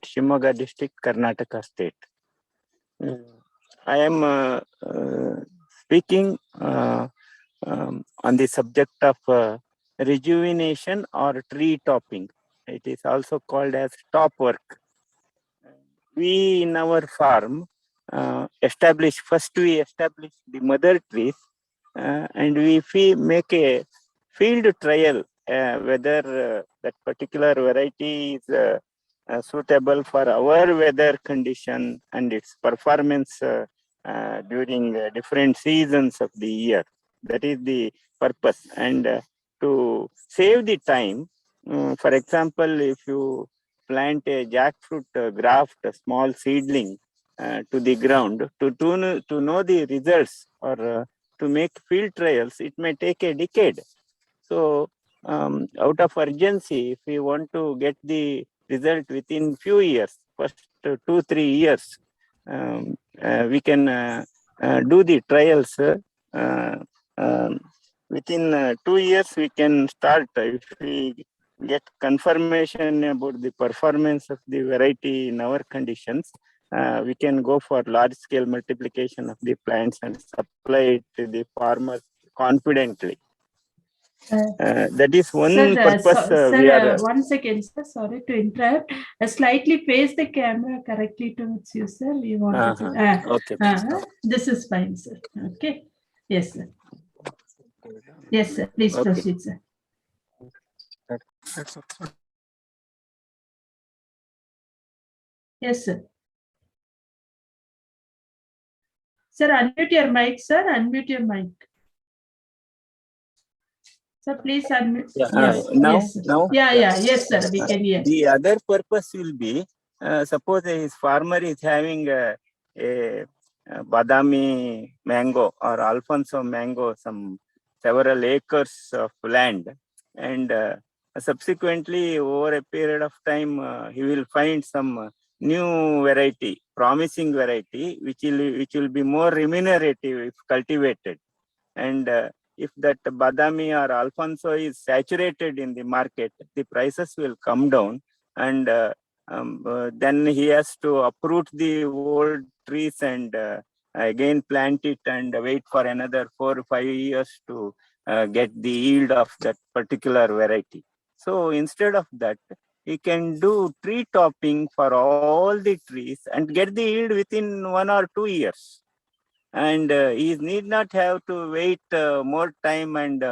Shivamogga district, Karnataka state. I am speaking on the subject of rejuvenation or tree topping. It is also called as top work. We in our farm first we establish the mother trees and we make a field trial whether that particular variety is suitable for our weather condition and its performance during different seasons of the year. That is the purpose. And to save the time, for example, if you plant a jackfruit graft, a small seedling to the ground, to know the results or to make field trials, it may take a decade. So out of urgency, if we want to get the result within few years, first 2-3 years, we can do the trials. Within 2 years, we can start. If we get confirmation about the performance of the variety in our conditions, we can go for large-scale multiplication of the plants and supply it to the farmers confidently. That is one purpose. We are. One second, sir. Sorry to interrupt. Slightly face the camera correctly towards you, sir. We want to. Okay. This is fine, sir. Okay. Yes, sir. Yes, sir. Please proceed, sir. Yes, sir. Sir, unmute your mic, sir. Unmute your mic. Sir, please unmute. Now? Yes, sir. We can hear. The other purpose will be, suppose his farmer is having a badami mango or Alfonso mango, some several acres of land, and subsequently over a period of time, he will find some new variety, promising variety, which will be more remunerative if cultivated. And if that badami or Alfonso is saturated in the market, the prices will come down, and then he has to uproot the old trees and again plant it and wait for another 4 or 5 years to get the yield of that particular variety. So instead of that, he can do tree topping for all the trees and get the yield within 1 or 2 years. And he need not have to wait more time, and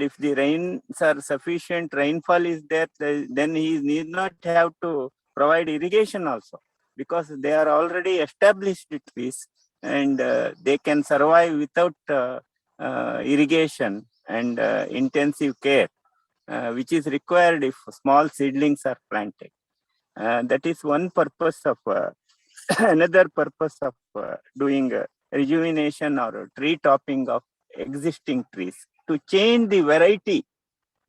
if the rains are sufficient, rainfall is there, then he need not have to provide irrigation also, because they are already established trees and they can survive without irrigation and intensive care, which is required if small seedlings are planted. That is one purpose of another purpose of doing rejuvenation or tree topping of existing trees, to change the variety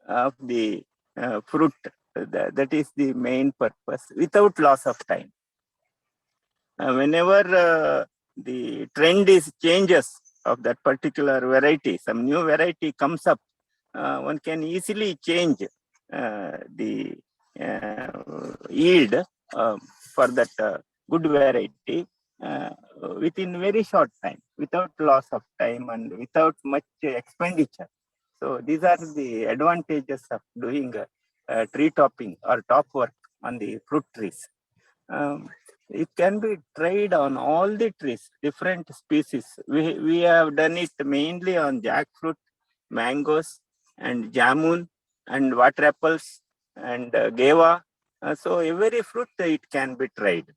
of the fruit. That is the main purpose, without loss of time. Whenever the trend changes of that particular variety, some new variety comes up, one can easily change the yield for that good variety within very short time, without loss of time and without much expenditure. So these are the advantages of doing tree topping or top work on the fruit trees. It can be tried on all the trees, different species. We have done it mainly on jackfruit, mangoes, and jamun, and water apples, and guava. So every fruit it can be tried.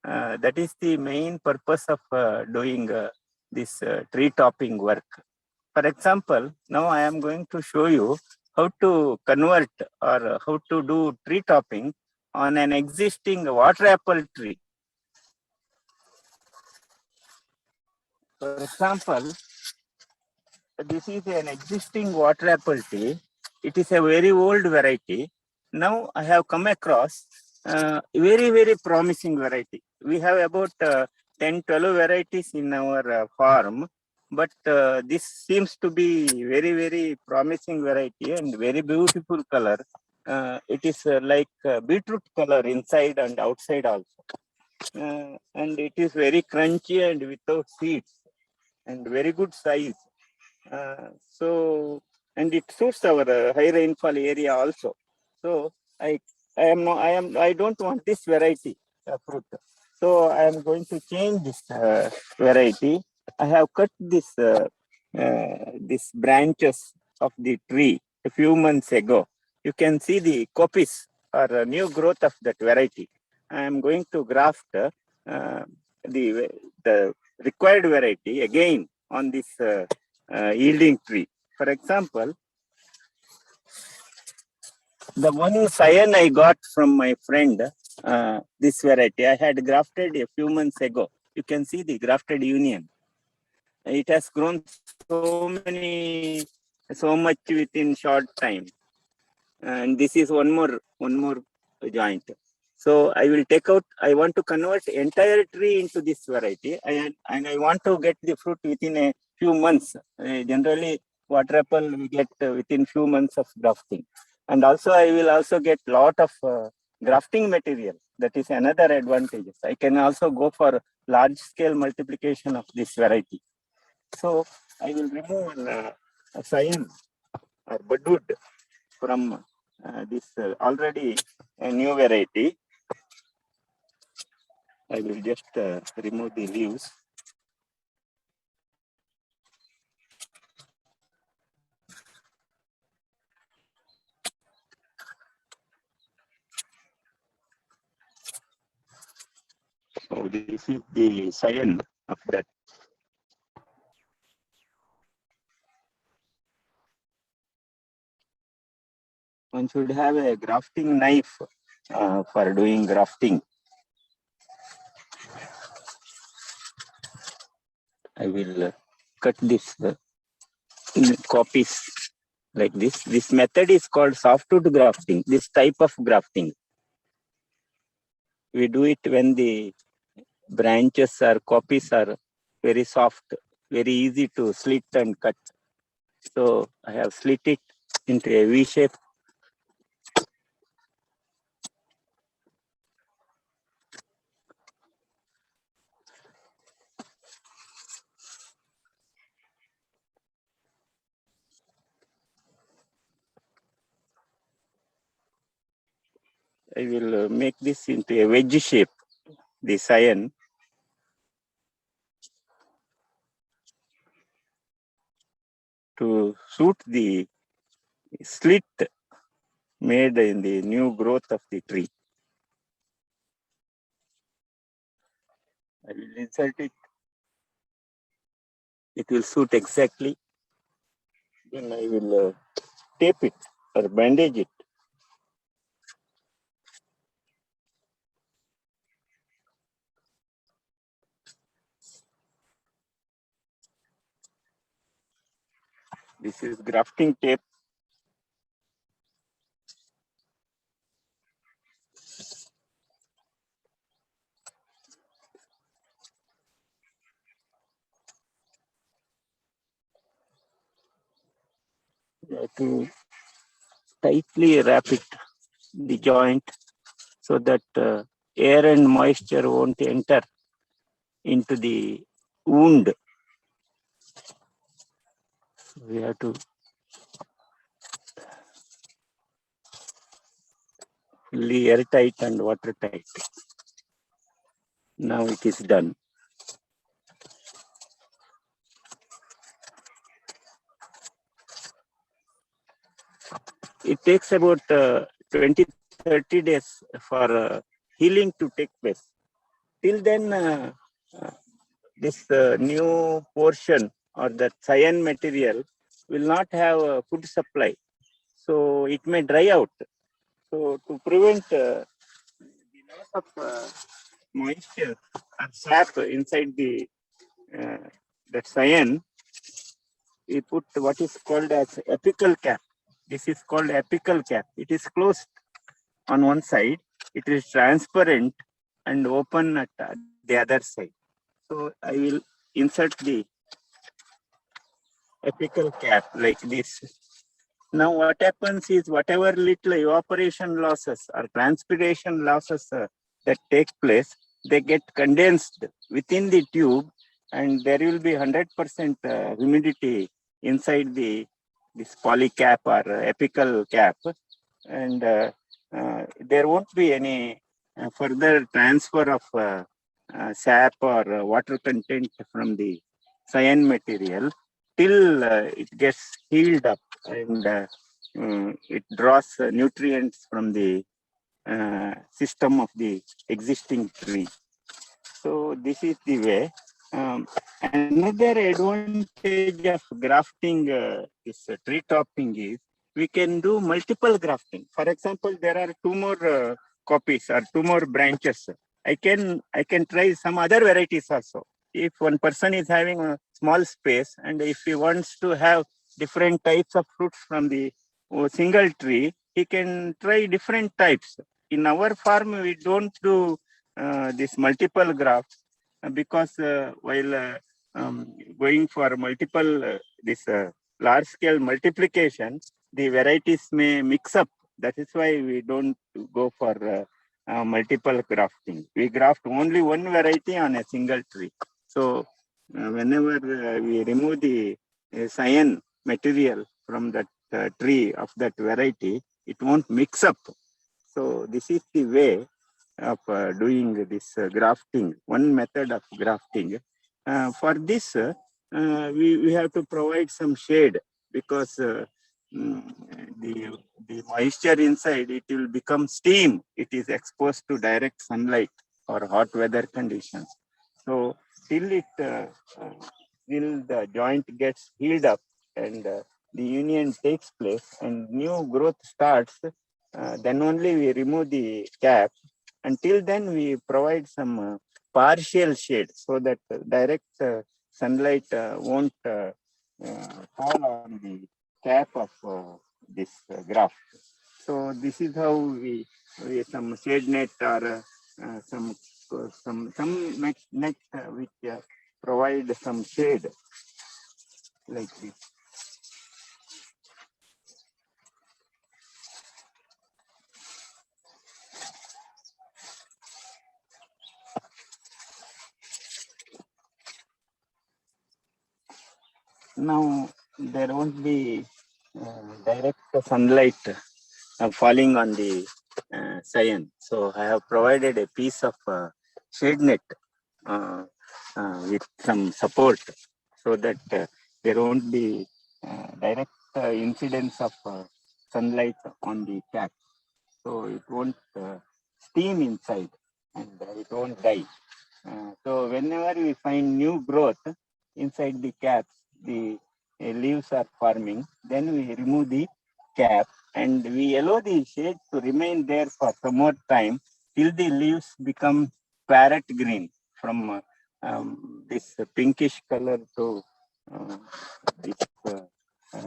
That is the main purpose of doing this tree topping work. For example, now I am going to show you how to convert or how to do tree topping on an existing water apple tree. For example, this is an existing water apple tree. It is a very old variety. Now I have come across very, very promising variety. We have about 10-12 varieties in our farm, but this seems to be very, very promising variety and very beautiful color. It is like beetroot color inside and outside also. And it is very crunchy and without seeds and very good size. So, and it suits our high rainfall area also. So I don't want this variety of fruit. So I am going to change this variety. I have cut this branches of the tree a few months ago. You can see the copies or new growth of that variety. I am going to graft the required variety again on this yielding tree. For example, the one cyan I got from my friend, this variety, I had grafted a few months ago. You can see the grafted union. It has grown so much within short time. And this is one more joint. So I will take out, I want to convert entire tree into this variety, and I want to get the fruit within a few months. Generally, water apple we get within few months of grafting. And also I will also get lot of grafting material. That is another advantage. I can also go for large scale multiplication of this variety. So I will remove a cyan or budwood from this already a new variety. I will just remove the leaves. So this is the cyan of that. One should have a grafting knife for doing grafting. I will cut this in copies like this. This method is called softwood grafting, this type of grafting. We do it when the branches or copies are very soft, very easy to slit and cut. So I have slit it into a V shape. I will make this into a wedge shape, the cyan. To suit the slit made in the new growth of the tree. I will insert it. It will suit exactly. Then I will tape it or bandage it. This is grafting tape. You have to tightly wrap it, the joint, so that air and moisture won't enter into the wound. We have to fully airtight and watertight. Now it is done. It takes about 20-30 days for healing to take place. Till then, this new portion or the cyan material will not have a food supply. So it may dry out. So to prevent the loss of moisture or sap inside the that cyan, we put what is called as apical cap. This is called apical cap. It is closed on one side. It is transparent and open at the other side. So I will insert the apical cap like this. Now what happens is whatever little evaporation losses or transpiration losses that take place, they get condensed within the tube, and there will be 100% humidity inside this poly cap or apical cap, and there won't be any further transfer of sap or water content from the cyan material till it gets healed up, and it draws nutrients from the system of the existing tree. So this is the way. Another advantage of grafting this tree topping is we can do multiple grafting. For example, there are two more copies or two more branches. I can try some other varieties also. If one person is having a small space and if he wants to have different types of fruits from the single tree, he can try different types. In our farm, we don't do this multiple grafts because while going for multiple this large scale multiplication, the varieties may mix up. That is why we don't go for multiple grafting. We graft only one variety on a single tree. So whenever we remove the cyan material from that tree of that variety, it won't mix up. So this is the way of doing this grafting, one method of grafting. For this, we have to provide some shade because the moisture inside, it will become steam. It is exposed to direct sunlight or hot weather conditions. So till the joint gets healed up and the union takes place and new growth starts, then only we remove the cap. Until then, we provide some partial shade so that direct sunlight won't fall on the cap of this graft. So this is how we some shade net or some net which provide some shade like this. Now there won't be direct sunlight falling on the cyan. So I have provided a piece of shade net with some support so that there won't be direct incidence of sunlight on the cap. So it won't steam inside and it won't die. So whenever we find new growth inside the caps, the leaves are forming, then we remove the cap and we allow the shade to remain there for some more time till the leaves become parrot green from this pinkish color to this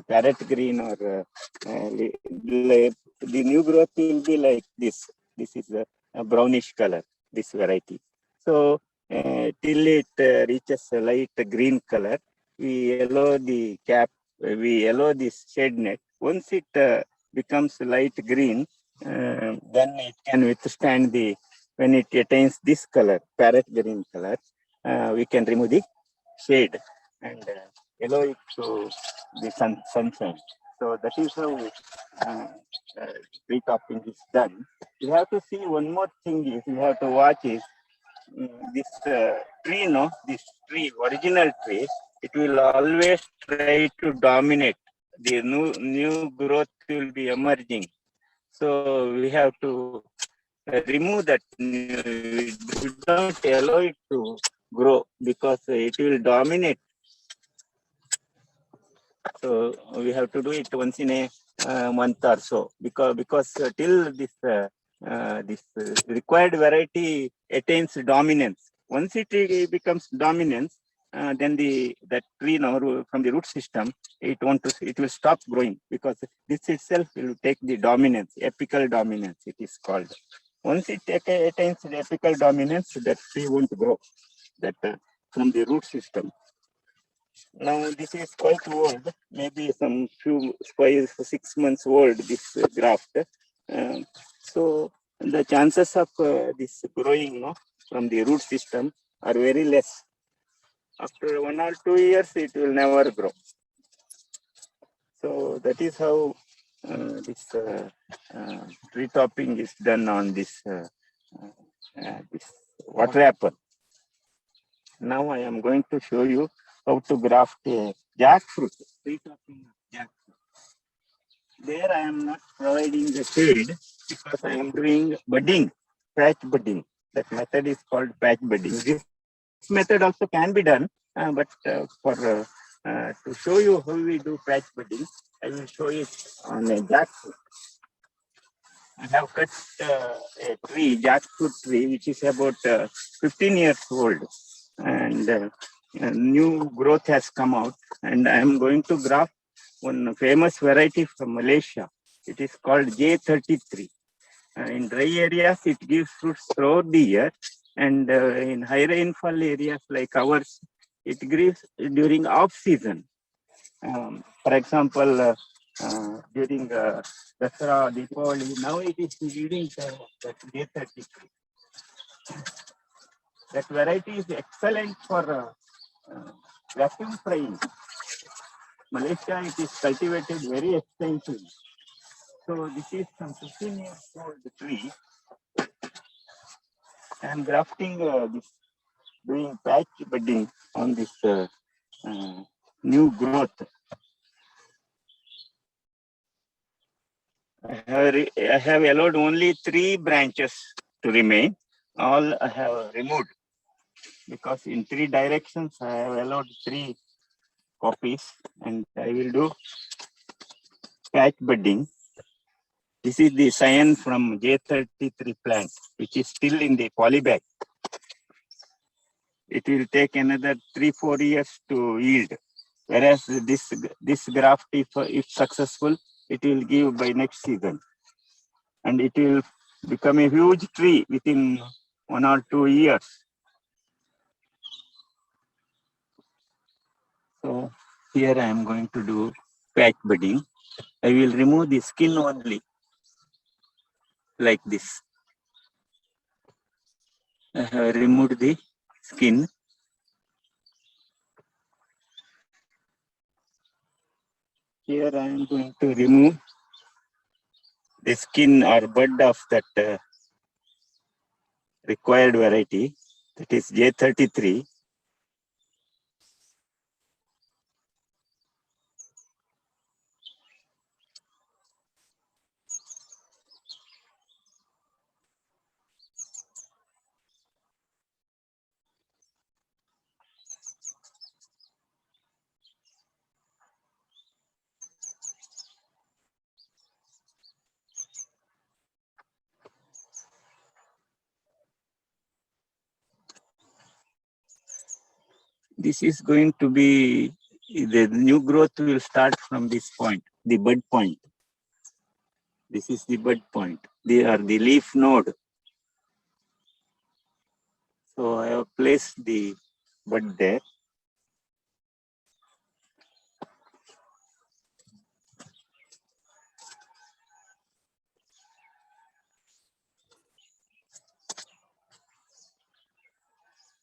parrot green or the new growth will be like this. This is a brownish color, this variety. So till it reaches a light green color, we allow the cap, we allow this shade net. Once it becomes light green, then it can withstand when it attains this color, parrot green color, we can remove the shade and allow it to the sunshine. So that is how tree topping is done. You have to see one more thing is you have to watch is this tree, no, this tree, original tree, it will always try to dominate. The new growth will be emerging. So we have to remove that. We don't allow it to grow because it will dominate. So we have to do it once in a month or so because till this required variety attains dominance. Once it becomes dominance, then that tree now from the root system it will stop growing because this itself will take the dominance, apical dominance it is called. Once it attains the apical dominance, that tree won't grow. That from the root system. Now this is quite old, maybe some few 5 6 months old, this graft. So the chances of this growing from the root system are very less. After 1 or 2 years, it will never grow. So that is how this tree topping is done on this, this water apple. Now I am going to show you how to graft a jackfruit. Tree topping of jackfruit. There I am not providing the shade because I am doing budding, patch budding. That method is called patch budding. This method also can be done, but to show you how we do patch budding, I will show it on a jackfruit. I have cut a tree, jackfruit tree, which is about 15 years old, and a new growth has come out, and I am going to graft one famous variety from Malaysia. It is called J33. In dry areas, it gives fruits throughout the year, and in high rainfall areas like ours, it gives during off season. For example, during Dasara, Deepavali, now it is yielding that J33. That variety is excellent for vacuum frying. Malaysia, it is cultivated very extensively. So this is some 15 years old tree. I am grafting this, doing patch budding on this new growth. I have allowed only 3 branches to remain. All I have removed because in 3 directions I have allowed 3 copies, and I will do patch budding. This is the cyan from J33 plant, which is still in the polybag. It will take another 3-4 years to yield. Whereas this graft, if successful, it will give by next season, and it will become a huge tree within 1 or 2 years. So here I am going to do patch budding. I will remove the skin only, like this. I have removed the skin. Here I am going to remove the skin or bud of that required variety, that is J33. This is going to be, the new growth will start from this point, the bud point. This is the bud point. They are the leaf node. So I have placed the bud there.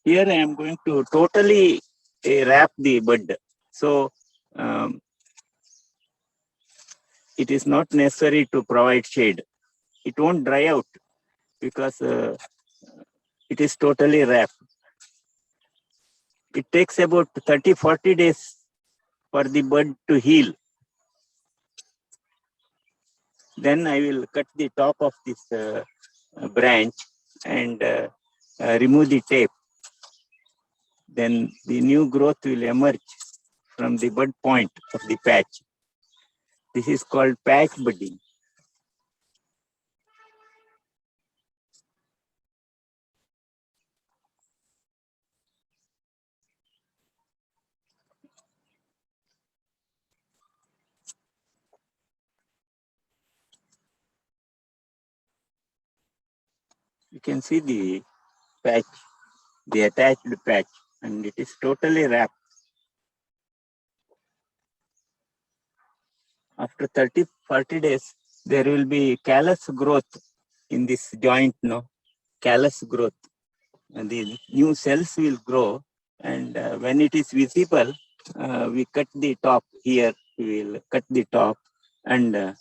Here I am going to totally wrap the bud. So it is not necessary to provide shade. It won't dry out because it is totally wrapped. It takes about 30-40 days for the bud to heal. Then I will cut the top of this branch and remove the tape. Then the new growth will emerge from the bud point of the patch. This is called patch budding. You can see the patch, the attached patch, and it is totally wrapped. after 30-40 days, there will be callus growth in this joint, no? Callus growth. And the new cells will grow, and when it is visible, we cut the top here. We will cut the top and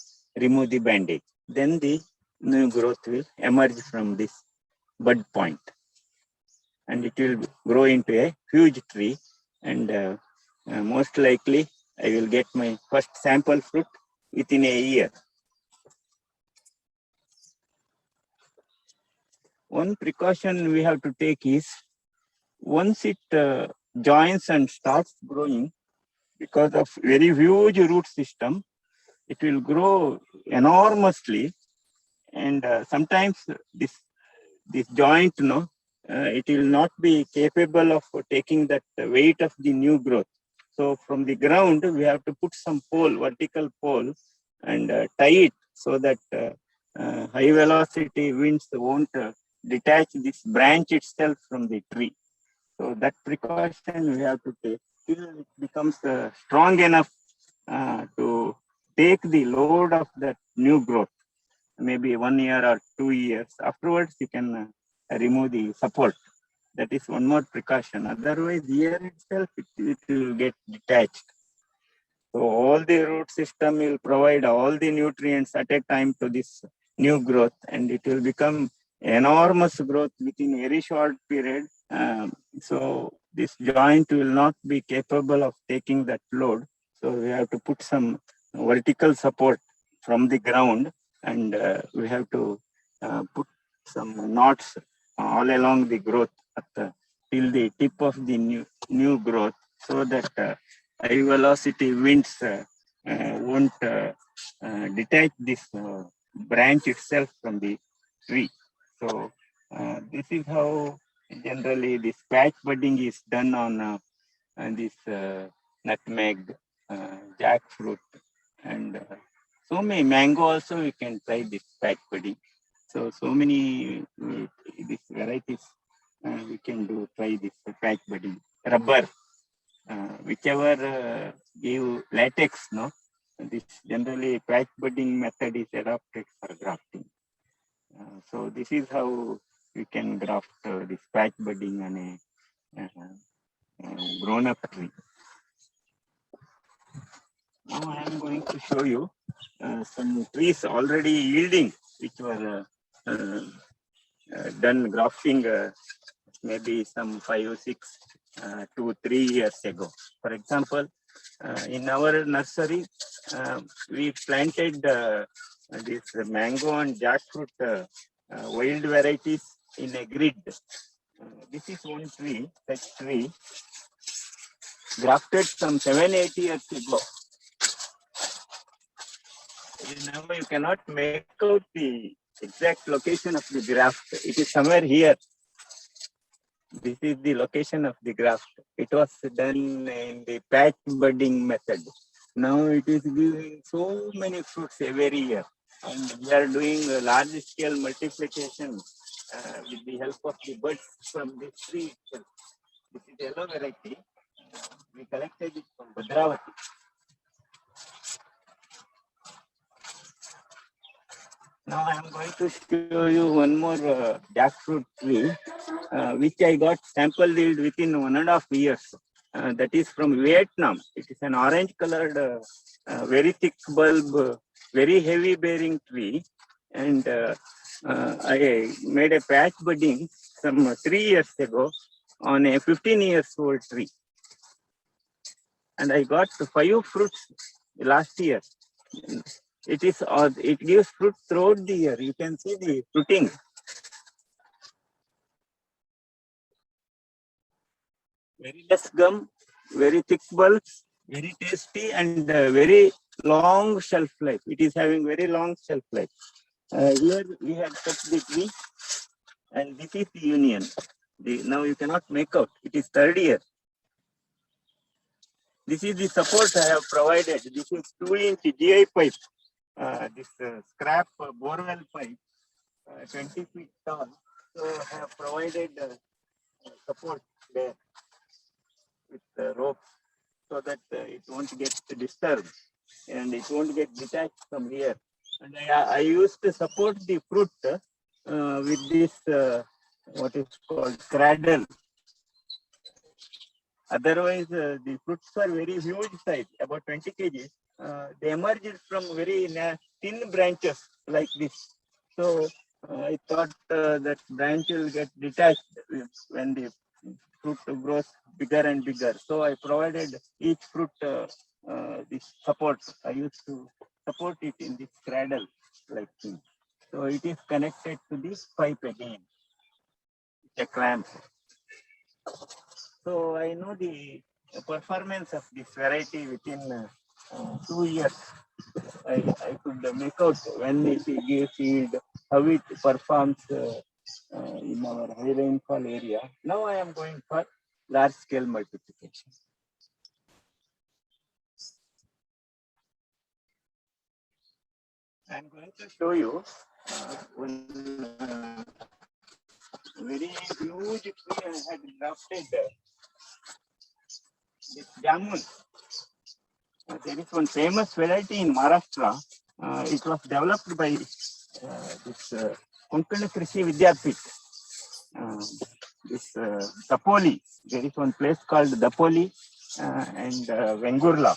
remove the bandage. Then the new growth will emerge from this bud point, and it will grow into a huge tree. And most likely, I will get my first sample fruit within a year. One precaution we have to take is, once it joins and starts growing, because of very huge root system, it will grow enormously. And sometimes this joint, it will not be capable of taking that weight of the new growth. So from the ground, we have to put some pole, vertical pole, and tie it so that high velocity winds won't detach this branch itself from the tree. So that precaution we have to take till it becomes strong enough to take the load of that new growth. Maybe 1 year or 2 years. Afterwards, you can remove the support. That is one more precaution. Otherwise, here itself, it will get detached. So all the root system will provide all the nutrients at a time to this new growth, and it will become enormous growth within a very short period. So this joint will not be capable of taking that load. So we have to put some vertical support from the ground, and we have to put some knots all along the growth till the tip of the new growth, so that high velocity winds won't detach this branch itself from the tree. So this is how generally this patch budding is done on this nutmeg, jackfruit, and so many mango. Also, we can try this patch budding. So many these varieties we can try this patch budding. Rubber, whichever give latex, no. This generally patch budding method is adopted for grafting. So this is how we can graft this patch budding on a grown-up tree. Now I am going to show you some trees already yielding, which were done grafting maybe some 5 or 6 to 3 years ago. For example, in our nursery, we planted this mango and jackfruit wild varieties in a grid. This is one tree, such tree, grafted some 7-8 years ago. Now you cannot make out the exact location of the graft. It is somewhere here. This is the location of the graft. It was done in the patch budding method. Now it is giving so many fruits every year. And we are doing a large scale multiplication with the help of the buds from this tree itself. This is yellow variety. We collected it from Bhadravati. Now I am going to show you one more jackfruit tree, which I got sample yield within 1.5 years. That is from Vietnam. It is an orange colored, very thick bulb, very heavy bearing tree. And I made a patch budding some 3 years ago on a 15 years old tree. And I got 5 fruits last year. It gives fruit throughout the year. You can see the fruiting. Very less gum, very thick bulbs, very tasty, and very long shelf life. It is having very long shelf life. Here we had cut the tree, and this is the union. Now you cannot make out. It is 3rd year. This is the support I have provided. This is 2-inch GI pipe. This scrap borewell pipe, 20 feet tall. So I have provided support there with ropes so that it won't get disturbed. and it won't get detached from here. And I used to support the fruit with this what is called cradle. Otherwise, the fruits were very huge size, about 20 kgs. They emerged from very thin branches like this. So I thought that branch will get detached when the fruit grows bigger and bigger. So I provided each fruit this support. I used to support it in this cradle like thing. So it is connected to this pipe again, a clamp. So I know the performance of this variety within 2 years. I could make out when it gives seed, how it performs in our high rainfall area. Now I am going for large scale multiplication. I am going to show you one very huge tree I had grafted. This jamun. There is one famous variety in Maharashtra. It was developed by this Konkani Krishi Vidyapit. This Dapoli. There is one place called Dapoli and Vengurla.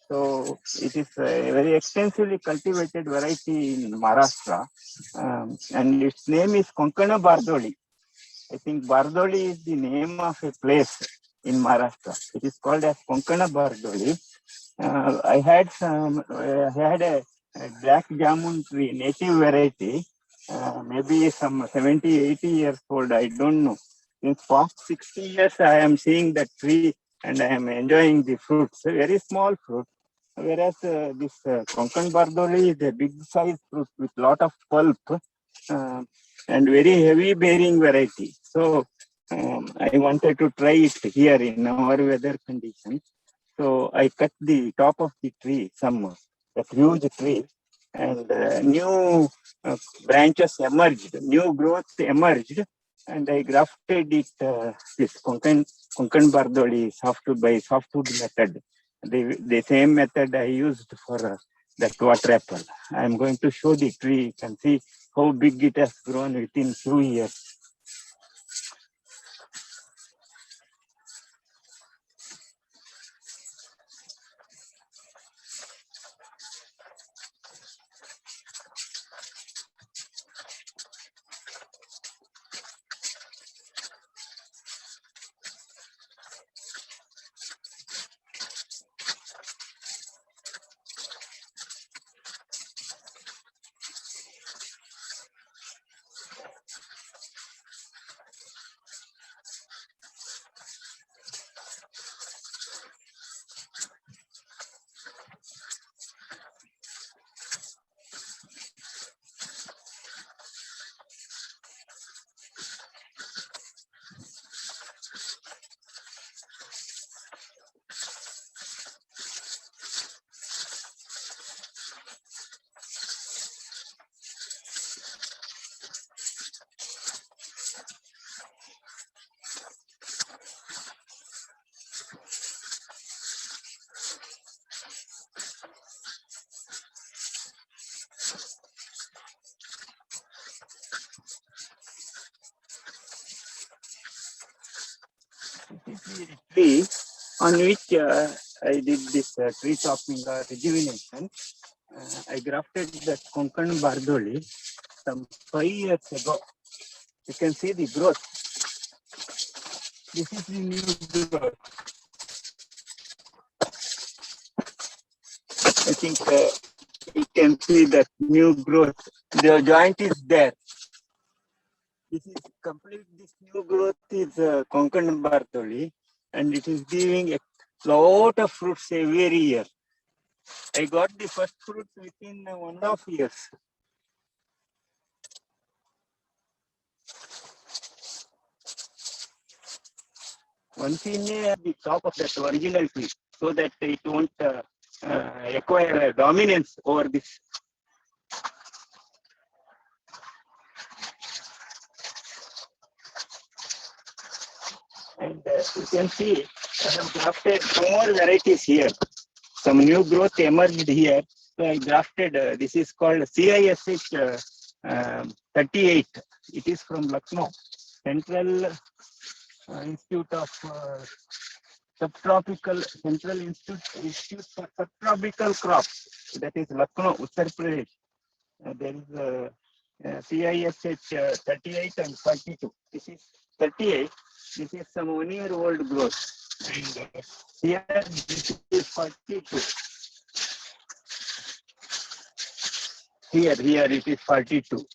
So it is a very extensively cultivated variety in Maharashtra, and its name is Konkana Bardoli. I think Bardoli is the name of a place in Maharashtra. It is called as Konkana Bardoli. I had a black jamun tree, native variety, maybe some 70, 80 years old. I don't know. In past 60 years, I am seeing that tree and I am enjoying the fruits. A very small fruit. Whereas this Konkan Bardoli is a big size fruit with lot of pulp and very heavy bearing variety. So I wanted to try it here in our weather conditions. So I cut the top of the tree, that huge tree, and new branches emerged, new growth emerged, and I grafted it this Konkan Bardoli softwood method. The same method I used for that water apple. I am going to show the tree. You can see how big it has grown within 2 years. Tree on which I did this tree topping or rejuvenation. I grafted that Konkan Bardoli some 5 years ago. You can see the growth. This is the new growth. I think you can see that new growth. The joint is there. This is complete. This new growth is Konkan Bardoli, and it is giving a lot of fruits every year. I got the first fruits within 1.5 years. Once in the top of that original tree, so that it won't acquire a dominance over this. And you can see I have grafted more varieties here. some new growth emerged here. So I grafted, this is called CISH 38. It is from Lucknow, Central Institute of Central Institute for Subtropical Crops. That is Lucknow, Uttar Pradesh. There is CISH 38 and 42. This is 38. This is some 1 year old growth. And here this is 42. Here it is 42.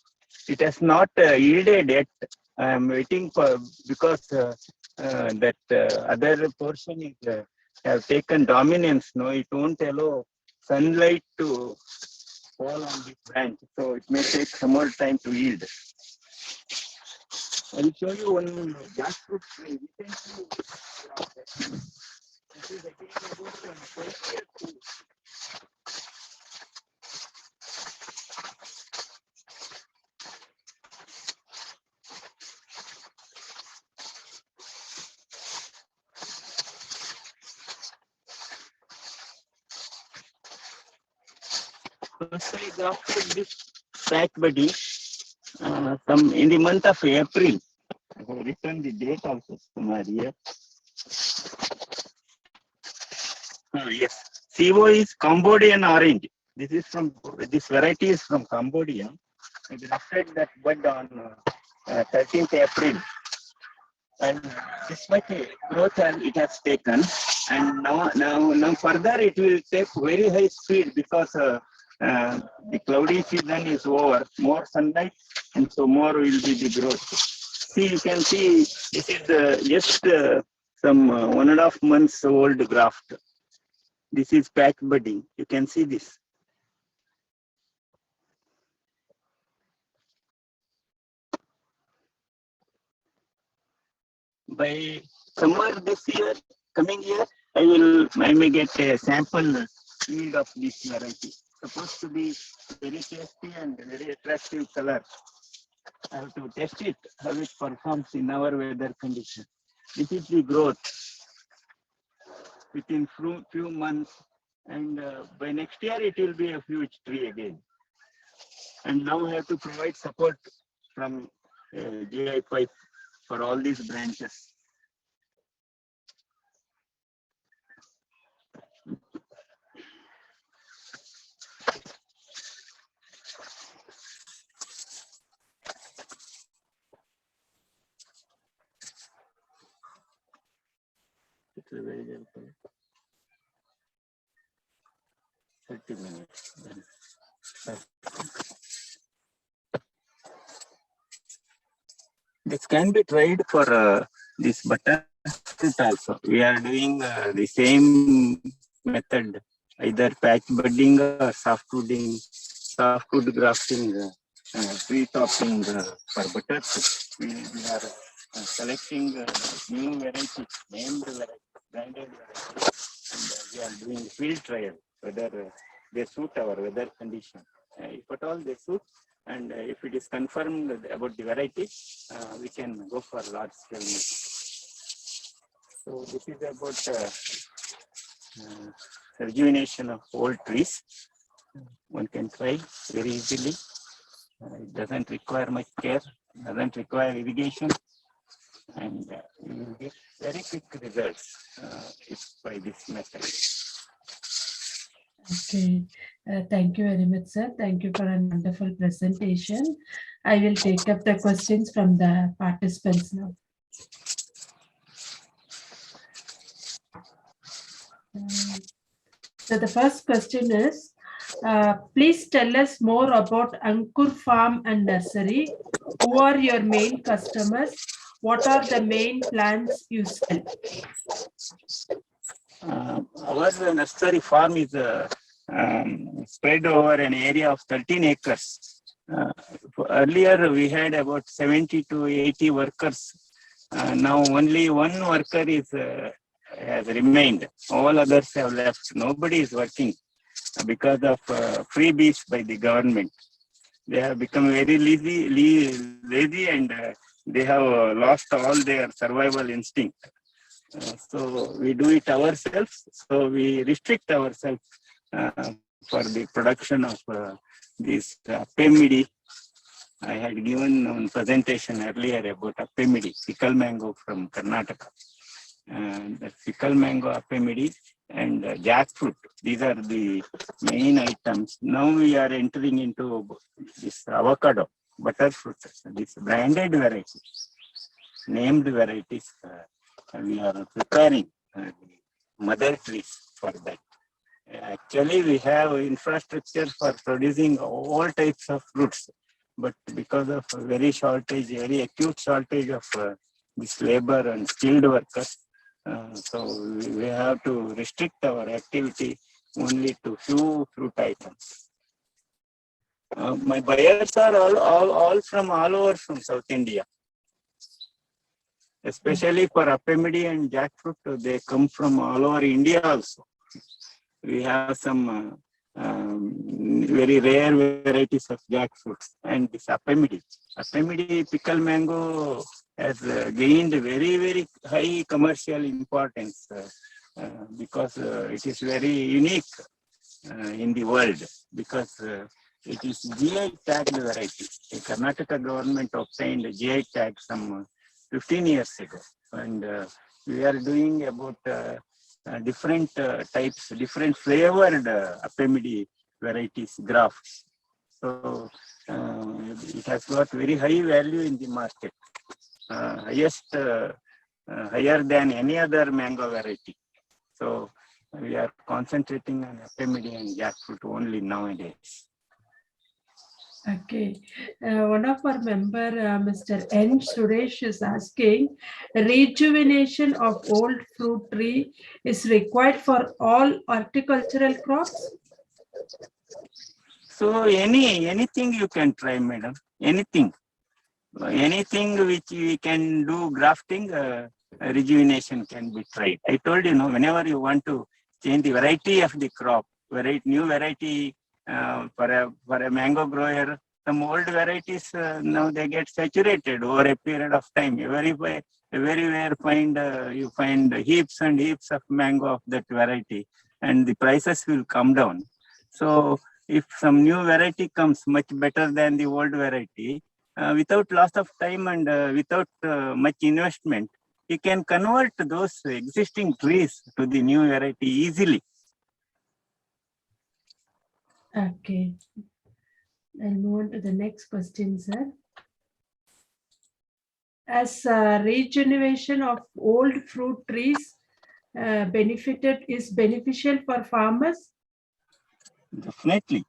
It has not yielded yet. I am waiting for, because that other portion is have taken dominance. No, it won't allow sunlight to fall on this branch, so it may take some more time to yield. I will show you one jackfruit tree. Recently, this is again about 12 years. First, I grafted this patch buddy some in the month of April. I have written the date also somewhere here. Yes, CO is Cambodian orange. This variety is from Cambodia. I grafted that bud on 13th April. And this much growth it has taken. And now further it will take very high speed, because the cloudy season is over, more sunlight, and so more will be the growth. See, you can see this is just some 1.5 months old graft. This is patch budding. You can see this. By summer this year, coming year, I may get a sample yield of this variety. Supposed to be very tasty and very attractive color. I have to test it, how it performs in our weather condition. This is the growth within few months, and by next year it will be a huge tree again. And now I have to provide support from GI pipe for all these branches. It's a very helpful. 30 minutes. This can be tried for this butter fruit also. We are doing the same method, either patch budding or softwood grafting, tree topping for butter fruit. We are selecting new varieties, named varieties, branded varieties, and we are doing field trial whether they suit our weather condition. If at all they suit, and if it is confirmed about the variety, we can go for large scale method. So this is about rejuvenation of old trees. One can try very easily. It doesn't require much care, doesn't require irrigation, and you will get very quick results by this method. Okay, thank you very much, sir. Thank you for a wonderful presentation. I will take up the questions from the participants now. So the first question is, please tell us more about Ankur Farm and Nursery. Who are your main customers? What are the main plants you sell? Our nursery farm is spread over an area of 13 acres. Earlier we had about 70 to 80 workers. Now only one worker has remained. All others have left. Nobody is working because of freebies by the government. They have become very lazy, and they have lost all their survival instinct. So we do it ourselves. So we restrict ourselves for the production of this PEMIDI. I had given one presentation earlier about apemidi, pickle mango from Karnataka. The pickle mango, apemidi, and jackfruit. These are the main items. Now we are entering into this avocado, butterfruit, this branded varieties, named varieties. We are preparing mother trees for that. Actually, we have infrastructure for producing all types of fruits, but because of a very shortage, very acute shortage of this labor and skilled workers, so we have to restrict our activity only to few fruit items. My buyers are all from all over from South India, especially for apemidi and jackfruit. They come from all over India also. We have some very rare varieties of jackfruits and this apemidi. Apemidi pickle mango has gained very high commercial importance because it is very unique in the world, because it is GI tagged variety. The Karnataka government obtained a GI tag some 15 years ago, and we are doing about different types, different flavored apemidi varieties, grafts. So it has got very high value in the market, higher than any other mango variety. So we are concentrating on apemidi and jackfruit only nowadays. Okay. One of our member, Mr. N. Suresh, is asking, rejuvenation of old fruit tree is required for all horticultural crops? So anything you can try, madam. Anything which we can do grafting, rejuvenation can be tried. I told you, whenever you want to change the variety of the crop, new variety for a mango grower, some old varieties now they get saturated over a period of time. Everywhere you find heaps and heaps of mango of that variety, and the prices will come down. So if some new variety comes much better than the old variety, without loss of time and without much investment, you can convert those existing trees to the new variety easily. Okay. I'll move on to the next question, sir. As regeneration of old fruit trees is beneficial for farmers? Definitely,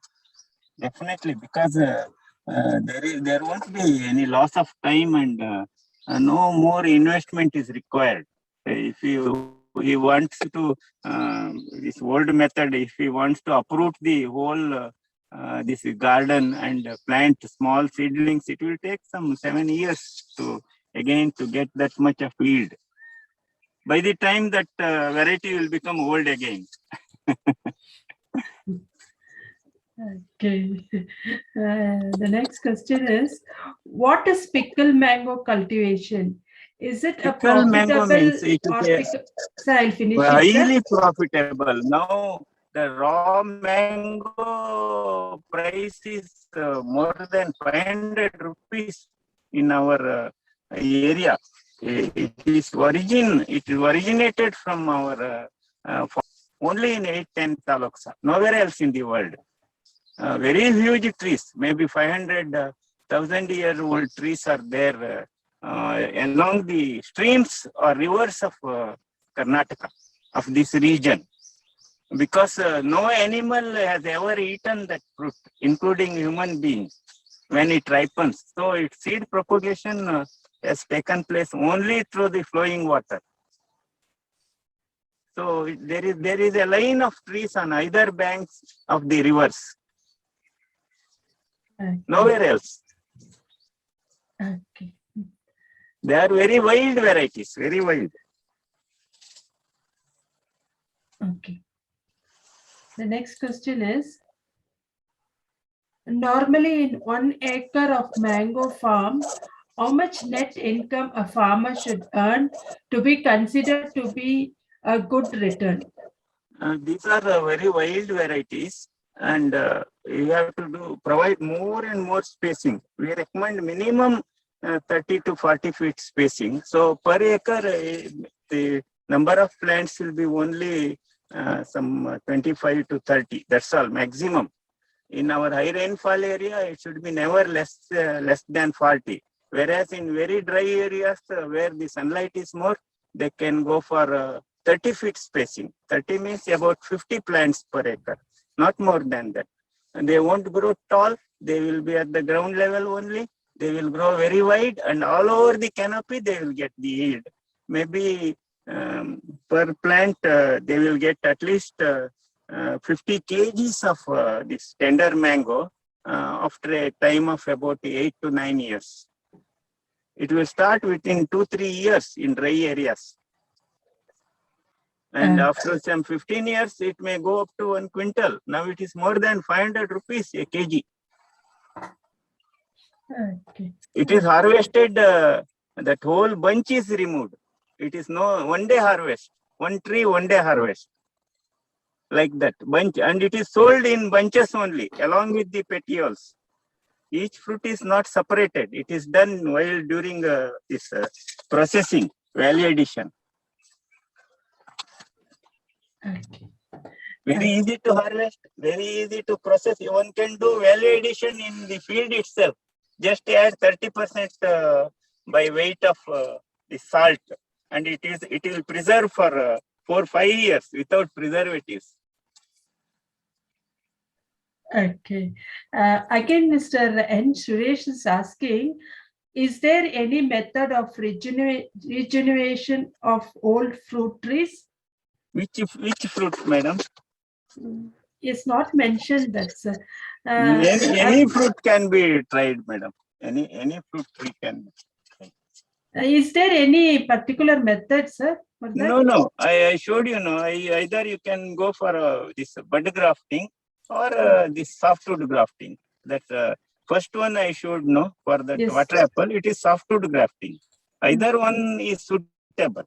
because there won't be any loss of time, and no more investment is required. If he wants to this old method, if he wants to uproot the whole this garden and plant small seedlings, it will take some 7 years to get that much of yield. By the time that variety will become old again. Okay. The next question is, what is pickle mango cultivation? Is it a Pickle mango means profitable it or is Sir, I'll finish it, sir. highly profitable. Now the raw mango price is more than 500 rupees in our area. It originated from our only in 8-10 taluks, nowhere else in the world. Very huge trees, maybe 500,000-year-old trees are there along the streams or rivers of Karnataka, of this region. Because no animal has ever eaten that fruit, including human beings, when it ripens. So its seed propagation has taken place only through the flowing water. So there is a line of trees on either banks of the rivers. Okay. Nowhere else. Okay. They are very wild varieties, very wild. Okay. The next question is, normally in 1 acre of mango farm, how much net income a farmer should earn to be considered to be a good return? These are very wild varieties, and you have to provide more and more spacing. We recommend minimum 30 to 40 feet spacing. So per acre, the number of plants will be only some 25 to 30. That's all maximum. In our high rainfall area, it should be never less than 40. Whereas in very dry areas where the sunlight is more, they can go for 30 feet spacing. 30 means about 50 plants per acre, not more than that. And they won't grow tall. They will be at the ground level only. They will grow very wide, and all over the canopy, they will get the yield. Maybe per plant, they will get at least 50 kgs of this tender mango after a time of about 8 to 9 years. It will start within 2-3 years in dry areas. And after some 15 years, it may go up to 1 quintal. Now it is more than 500 rupees a kg. Okay. It is harvested, that whole bunch is removed. It is no one-day harvest, one tree, one-day harvest. Like that bunch, and it is sold in bunches only along with the petioles. Each fruit is not separated. It is done while during this processing, value addition. Okay. Very easy to harvest, very easy to process. One can do value addition in the field itself. Just add 30% by weight of the salt, and it will preserve for 4-5 years without preservatives. Okay. Again, Mr. N. Suresh is asking, is there any method of regeneration of old fruit trees? Which fruit, madam? It's not mentioned that, sir. Any fruit can be tried, madam. Any fruit tree can be tried. Is there any particular method, sir, for that? No. I showed you. No, either you can go for this bud grafting or this softwood grafting. That first one I showed, no, for the water apple, it is softwood grafting. Either one is suitable.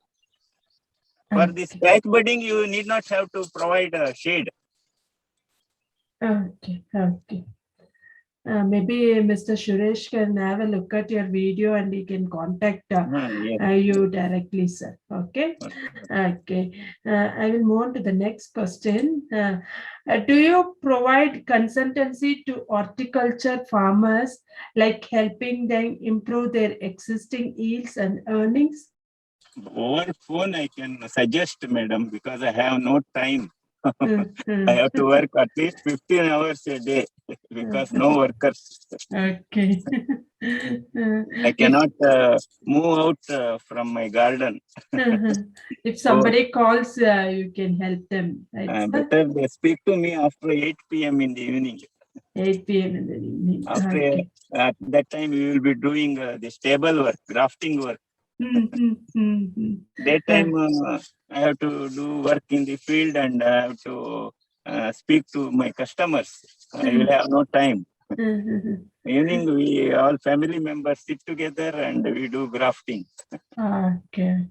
For this patch budding, you need not have to provide shade. Okay. Maybe Mr. Suresh can have a look at your video and he can contact you directly, sir. Okay. Okay. I will move on to the next question. Do you provide consultancy to horticulture farmers, like helping them improve their existing yields and earnings? Over phone, I can suggest, madam, because I have no time. I have to work at least 15 hours a day because no workers. Okay. I cannot move out from my garden. If somebody calls, you can help them. Right, better they speak to me after 8 p.m. in the evening. 8 p.m. in the evening. After at that time, we will be doing the stable work, grafting work. Daytime, I have to do work in the field and I have to speak to my customers. I will have no time. Evening, we all family members sit together and we do grafting. Okay.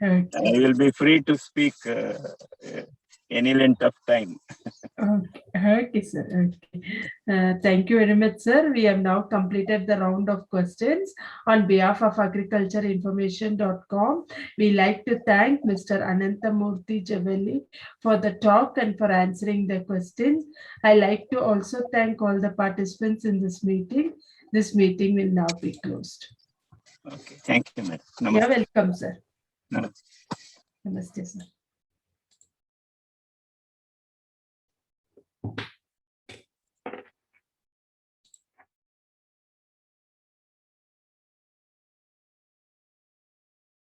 I will be free to speak any length of time. Okay, sir. Okay. Thank you very much, sir. We have now completed the round of questions. On behalf of agricultureinformation.com, we like to thank Mr. Ananthamurthy Javali for the talk and for answering the questions. I like to also thank all the participants in this meeting. This meeting will now be closed. Okay. Thank you, madam. You're welcome, sir. Namaste. Namaste, sir.